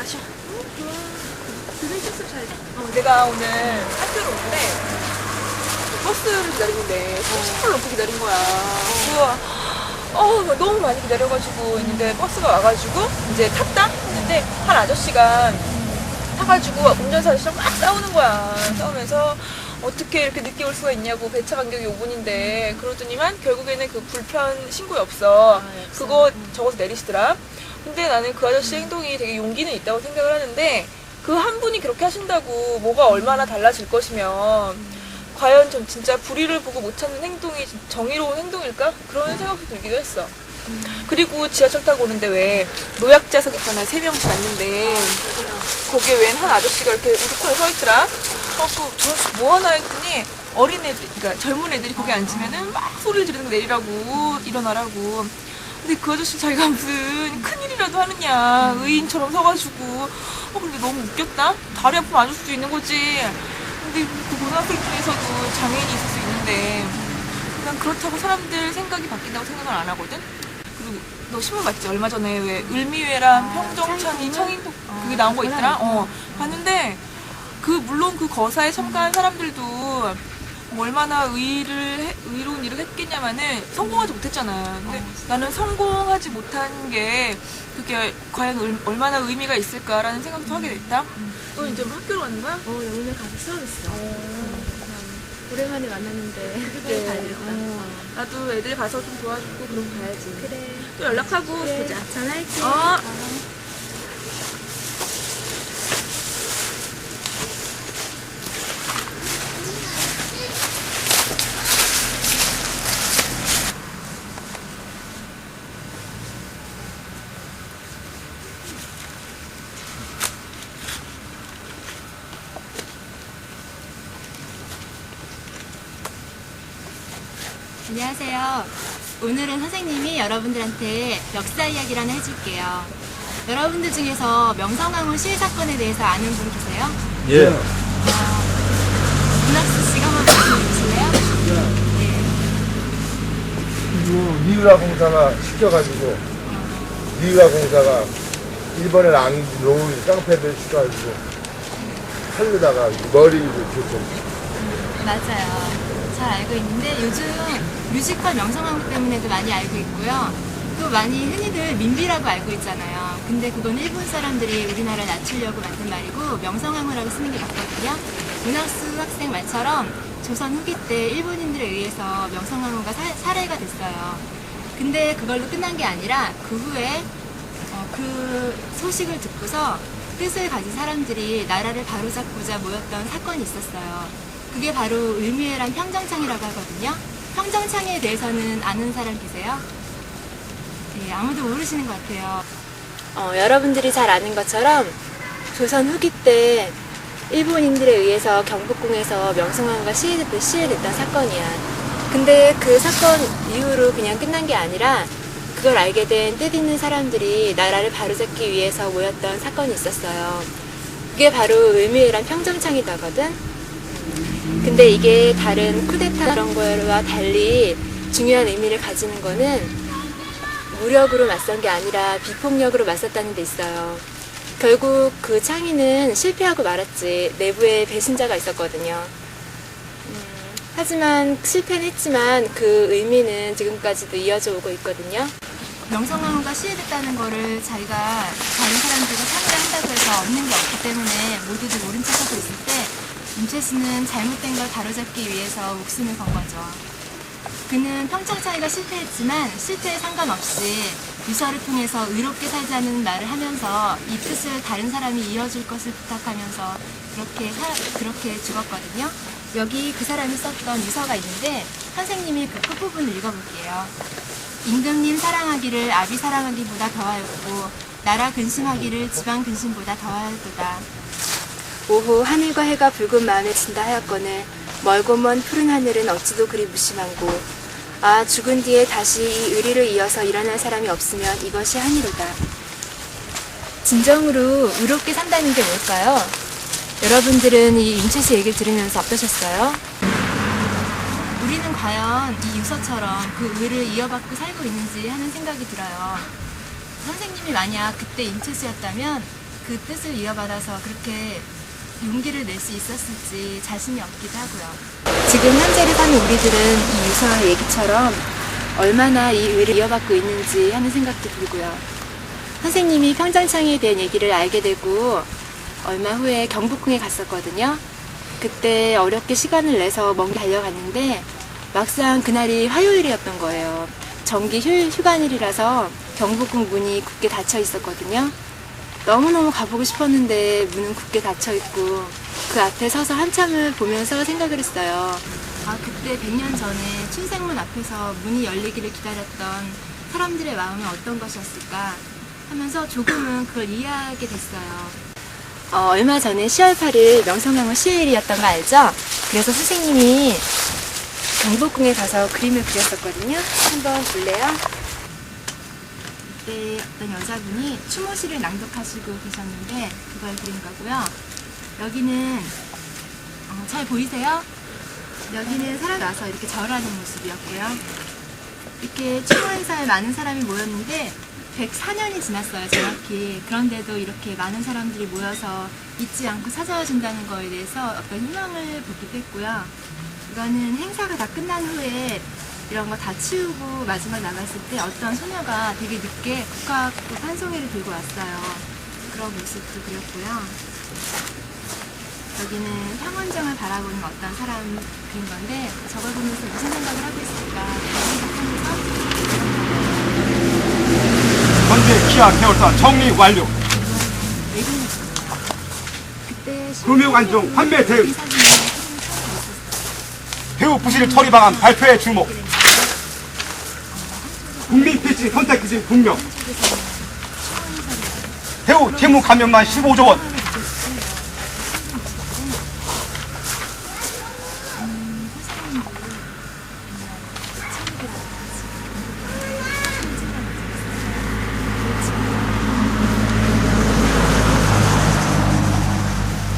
마셔. 좋아. 교수님 실습 잘. 내가 오늘 학교로 오는데 버스를 기다리는데 30분 넘게 기다린 거야. 그거 너무 많이 기다려가지고 있는데 버스가 와가지고 이제 탔다 했는데 한 아저씨가 타가지고 운전사 아저씨랑 막 싸우는 거야. 싸우면서 어떻게 이렇게 늦게 올 수가 있냐고, 배차 간격이 5분인데 그러더니만 결국에는 그 불편 신고에 없어. 그거 적어서 내리시더라. 근데 나는 그 아저씨 행동이 되게 용기는 있다고 생각을 하는데 그 한 분이 그렇게 하신다고 뭐가 얼마나 달라질 것이면 과연 좀 진짜 불의를 보고 못 찾는 행동이 정의로운 행동일까? 그런 생각도 들기도 했어. 그리고 지하철 타고 오는데 왜 노약자석 있잖아요. 3명씩 앉는데 거기에 웬 한 아저씨가 이렇게 우두커니 서 있더라. 저 뭐 하나 했더니 어린애들, 그러니까 젊은 애들이 거기 앉으면은 막 소리를 지르는 거 내리라고, 일어나라고. 근데 그 아저씨 자기가 무슨 큰일이라도 하느냐, 의인처럼 서가지고. 근데 너무 웃겼다? 다리 아프면 안 줄 수도 있는 거지. 근데 그 고등학생 중에서도 장애인이 있을 수 있는데 난 그렇다고 사람들 생각이 바뀐다고 생각을 안 하거든? 그리고 너 신문 봤지? 얼마 전에 왜 을미회랑 평정천이 청인도 그게 나온 거 있더라? 봤는데 물론 그 거사에 참가한 사람들도 뭐 얼마나 의로운 일을 했겠냐마는 성공하지 못했잖아. 근데 나는 성공하지 못한 게 그게 과연 얼마나 의미가 있을까라는 생각도 하게 됐다. 너 이제 뭐 학교로 가는 거야? 나 오늘 가서 수업했어. 오랜만에 만났는데 그래. 잘 됐다. 나도 애들 가서 좀 도와주고 그러고 가야지. 그래. 또 연락하고 그래. 보자. 전화할게. 안녕하세요. 오늘은 선생님이 여러분들한테 역사 이야기를 하나 해줄게요. 여러분들 중에서 명성황후 시해 사건에 대해서 아는 분 계세요? 예. 문학수 씨가 한번 말씀해 주실래요? 네. 미우라 공사가 시켜가지고 미우라 공사가 일본에 안 놓은 깡패들 시켜가지고 살려다가 머리를 줬죠. 맞아요. 잘 알고 있는데 요즘 뮤지컬 명성황후 때문에도 많이 알고 있고요. 또 많이 흔히들 민비라고 알고 있잖아요. 근데 그건 일본 사람들이 우리나라를 낮추려고 만든 말이고 명성황후라고 쓰는 게 맞거든요. 문학수 학생 말처럼 조선 후기 때 일본인들에 의해서 명성황후가 살해가 됐어요. 근데 그걸로 끝난 게 아니라 그 후에 그 소식을 듣고서 뜻을 가진 사람들이 나라를 바로잡고자 모였던 사건이 있었어요. 그게 바로 을미회란 평정창이라고 하거든요. 평정창에 대해서는 아는 사람 계세요? 네, 아무도 모르시는 것 같아요. 여러분들이 잘 아는 것처럼 조선 후기 때 일본인들에 의해서 경복궁에서 명성황후가 시해됐던 사건이야. 근데 그 사건 이후로 그냥 끝난 게 아니라 그걸 알게 된 뜻있는 사람들이 나라를 바로잡기 위해서 모였던 사건이 있었어요. 그게 바로 을미회란 평정창이다거든. 근데 이게 다른 쿠데타 그런 거와 달리 중요한 의미를 가지는 거는 무력으로 맞선 게 아니라 비폭력으로 맞섰다는 데 있어요. 결국 그 창의는 실패하고 말았지. 내부에 배신자가 있었거든요. 하지만 실패는 했지만 그 의미는 지금까지도 이어져 오고 있거든요. 명성황후가 시해됐다는 거를 자기가 다른 사람들과 상의를 한다고 해서 얻는 게 없기 때문에 모두들 모른 척하고 있을 때 임채 씨는 잘못된 걸 바로잡기 위해서 목숨을 건 거죠. 그는 평정창의가 실패했지만 실패에 상관없이 유서를 통해서 의롭게 살자는 말을 하면서 이 뜻을 다른 사람이 이어줄 것을 부탁하면서 그렇게 죽었거든요. 여기 그 사람이 썼던 유서가 있는데 선생님이 그 끝부분을 읽어볼게요. 임금님 사랑하기를 아비 사랑하기보다 더하였고 나라 근심하기를 지방 근심보다 더하였도다. 오후 하늘과 해가 붉은 마음에 진다 하였거늘 멀고 먼 푸른 하늘은 어찌도 그리 무심한고 아 죽은 뒤에 다시 이 의리를 이어서 일어날 사람이 없으면 이것이 한이로다. 진정으로 의롭게 산다는 게 뭘까요? 여러분들은 이 임채 씨 얘기를 들으면서 어떠셨어요? 우리는 과연 이 유서처럼 그 의를 이어받고 살고 있는지 하는 생각이 들어요. 선생님이 만약 그때 임채 씨였다면 그 뜻을 이어받아서 그렇게 용기를 낼 수 있었을지 자신이 없기도 하고요. 지금 현재를 사는 우리들은 이 유서의 얘기처럼 얼마나 이 의를 이어받고 있는지 하는 생각도 들고요. 선생님이 평정창에 대한 얘기를 알게 되고 얼마 후에 경복궁에 갔었거든요. 그때 어렵게 시간을 내서 먼 길 달려갔는데 막상 그날이 화요일이었던 거예요. 정기 휴관일이라서 경복궁 문이 굳게 닫혀 있었거든요. 너무너무 가보고 싶었는데 문은 굳게 닫혀 있고 그 앞에 서서 한참을 보면서 생각을 했어요. 아, 그때 100년 전에 춘생문 앞에서 문이 열리기를 기다렸던 사람들의 마음은 어떤 것이었을까 하면서 조금은 그걸 이해하게 됐어요. 얼마 전에 10월 8일 명성황후 시해일이었던 거 알죠? 그래서 선생님이 경복궁에 가서 그림을 그렸었거든요. 한번 볼래요? 그때 어떤 여자분이 추모시를 낭독하시고 계셨는데 그걸 그린 거고요. 여기는 잘 보이세요? 여기는 사람이 와서 이렇게 절하는 모습이었고요. 이렇게 추모 행사에 많은 사람이 모였는데 104년이 지났어요, 정확히. 그런데도 이렇게 많은 사람들이 모여서 잊지 않고 찾아와 준다는 거에 대해서 어떤 희망을 보기도 했고요. 이거는 행사가 다 끝난 후에 이런 거 다 치우고 마지막 나갔을 때 어떤 소녀가 되게 늦게 국화꽃 한 송이를 들고 왔어요. 그런 모습도 그렸고요. 여기는 향원정을 바라보는 어떤 사람 그린 건데 저걸 보면서 무슨 생각을 하고 있을까 생각하면서 현재 기아 계열사 정리 완료. 그때 금융안정 판매 대응. 배우 부실 처리 방안 발표에 주목. 국민 PC 선택 기준 분명. 배우 재무 감면만 15조 원.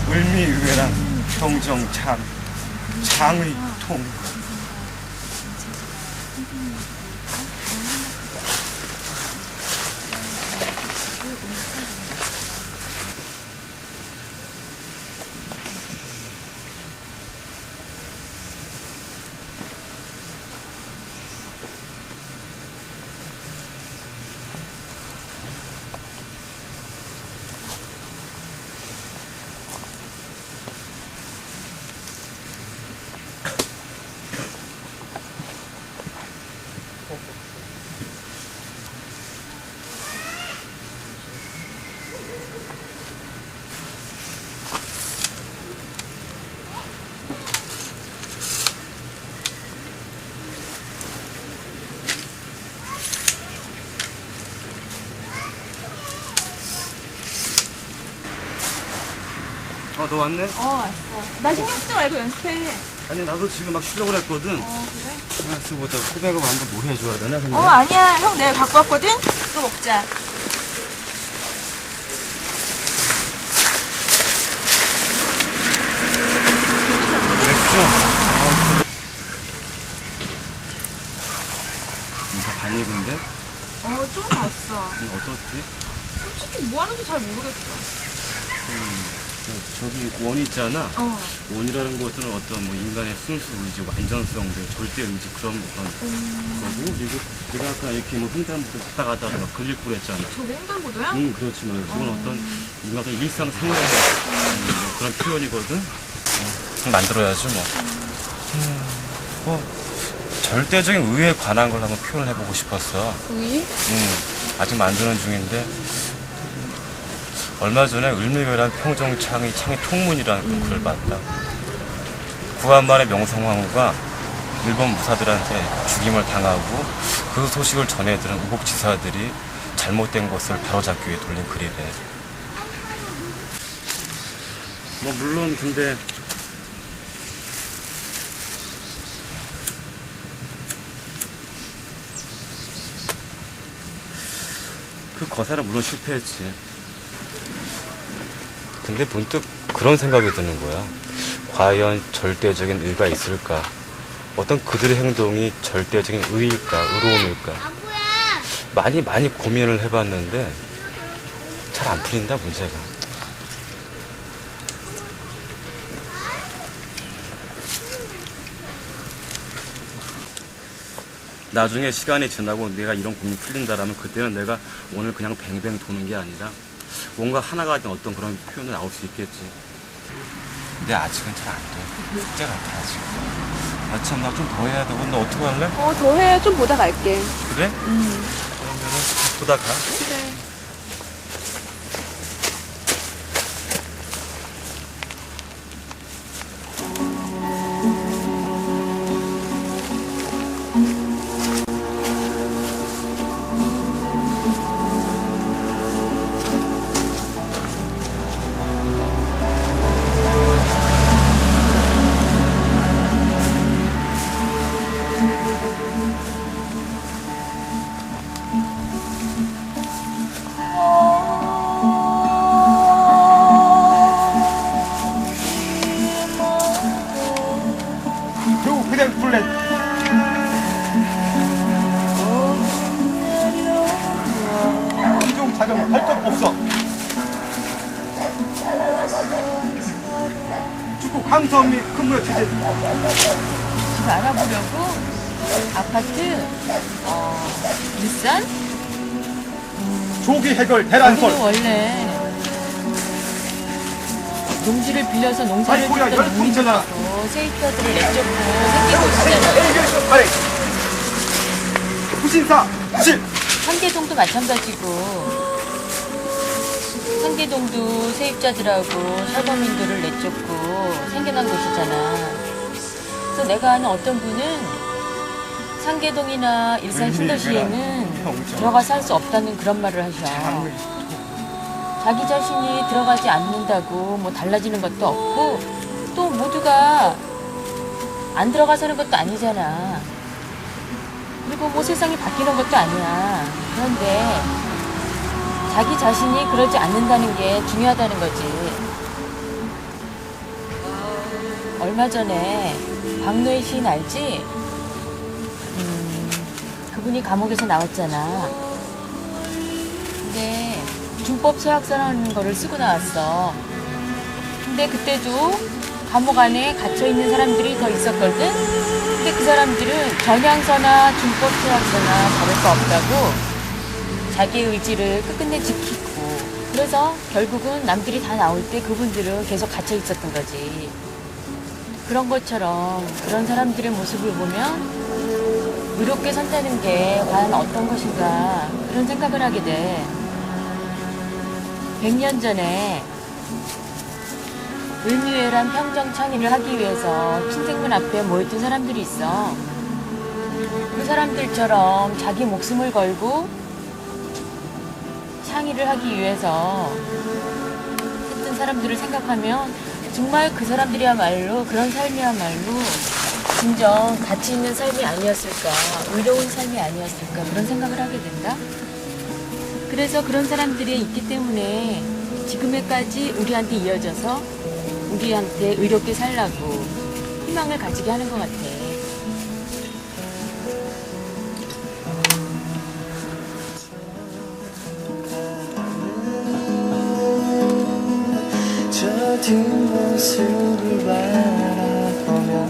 을미의회란 평정참 창의통. 너 왔네? 왔어. 나 신경 쓰지 말고 연습해. 아니 나도 지금 막 쉬려고 했거든. 그래? 알았어 보자. 코백을 한번 뭘 해줘야 되나 근데? 아니야. 형 내가 갖고 왔거든? 또 먹자. 인사 많이 입은데? 좀 봤어. 어떻지? 솔직히 뭐 하는지 잘 모르겠어. 저기 원 있잖아. 원이라는 것은 어떤 뭐 인간의 순수 의지, 완전성, 절대 의지 그런 거고 그리고 내가 아까 이렇게 뭐 횡단부터 갔다 가다가 막 걸릴 뻔했잖아. 저게 횡단보도야? 그렇지만 그건 어떤 인간의 일상생활의 뭐 그런 표현이거든. 만들어야지 절대적인 의에 관한 걸 한번 표현을 해보고 싶었어. 의? 아직 만드는 중인데 얼마 전에 을미교란 평정창의 통문이라는 글을 봤다. 구한말의 명성황후가 일본 무사들한테 죽임을 당하고 그 소식을 전해들은 우복지사들이 잘못된 것을 바로잡기 위해 돌린 글이래. 뭐 물론 근데 그 거사는 물론 실패했지. 근데 문득 그런 생각이 드는 거야. 과연 절대적인 의가 있을까? 어떤 그들의 행동이 절대적인 의일까? 의로움일까? 많이 고민을 해봤는데 잘 안 풀린다 문제가. 나중에 시간이 지나고 내가 이런 고민이 풀린다라면 그때는 내가 오늘 그냥 뱅뱅 도는 게 아니라 뭔가 하나가 된 어떤 그런 표현이 나올 수 있겠지. 근데 아직은 잘 안 돼. 숙제 같아 아직. 아 참 나 좀 더 해야 되고 너 어떻게 할래? 더 해. 좀 보다 갈게. 그래? 그러면은 보다 가. 그래. 그리고 그냥 블랙. 이중 작용 할 것 없어. 축구 황선 및 큰 물의 체질. 집 알아보려고 아파트 일산 조기 해결 거기는 대란설. 원래 농지를 빌려서 농사를 아니, 뭐야, 짓던 열풍이잖아. 농민들하고 세입자들을 내쫓고 생기고 있잖아요. 아니. 부신사. 부신. 상계동도 마찬가지고 상계동도 세입자들하고 철거민들을 내쫓고 생겨난 곳이잖아. 그래서 내가 아는 어떤 분은 상계동이나 일산 신도시에는 들어가서 살 수 없다는 그런 말을 하셔. 자기 자신이 들어가지 않는다고 뭐 달라지는 것도 없고 또 모두가 안 들어가 사는 것도 아니잖아. 그리고 뭐 세상이 바뀌는 것도 아니야. 그런데 자기 자신이 그러지 않는다는 게 중요하다는 거지. 얼마 전에 박노해 시인 알지? 그분이 감옥에서 나왔잖아. 근데 준법 서약서라는 거를 쓰고 나왔어. 근데 그때도 감옥 안에 갇혀 있는 사람들이 더 있었거든. 근데 그 사람들은 전향서나 준법 서약서나 받을 거 없다고 자기의 의지를 끝끝내 지키고, 그래서 결국은 남들이 다 나올 때 그분들은 계속 갇혀 있었던 거지. 그런 것처럼 그런 사람들의 모습을 보면 의롭게 산다는 게 과연 어떤 것인가 그런 생각을 하게 돼. 100년 전에 을미회란 평정 창의를 하기 위해서 친생문 앞에 모였던 사람들이 있어. 그 사람들처럼 자기 목숨을 걸고 창의를 하기 위해서 했던 사람들을 생각하면 정말 그 사람들이야말로 그런 삶이야말로 진정 가치 있는 삶이 아니었을까, 의로운 삶이 아니었을까 그런 생각을 하게 된다. 그래서 그런 사람들이 있기 때문에 지금에까지 우리한테 이어져서 우리한테 의롭게 살라고 희망을 가지게 하는 것 같아. 저 뒷모습을 바라보면서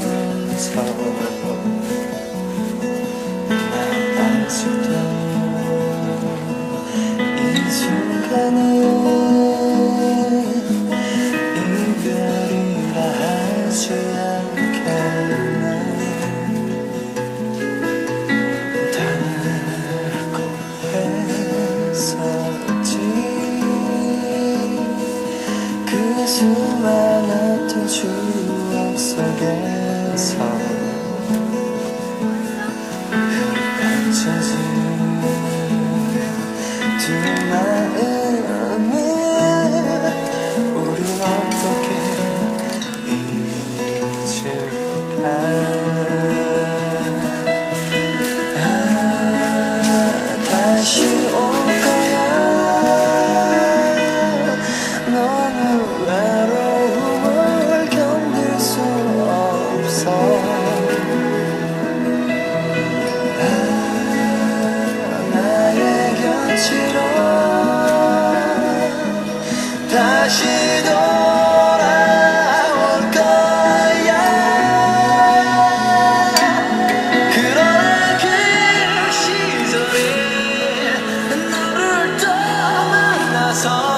나 아직도 이 순간을 이별이라 하지 않겠네. 달고 했었지. 그 수많았던 추억 속에서 펼쳐진 두 마음을 우린 어떻게 잊을까. 다시 올 거야. 너는 외로움을 견딜 수 없어. 나의 곁으로 다시 돌아올 거야. 그러나 나서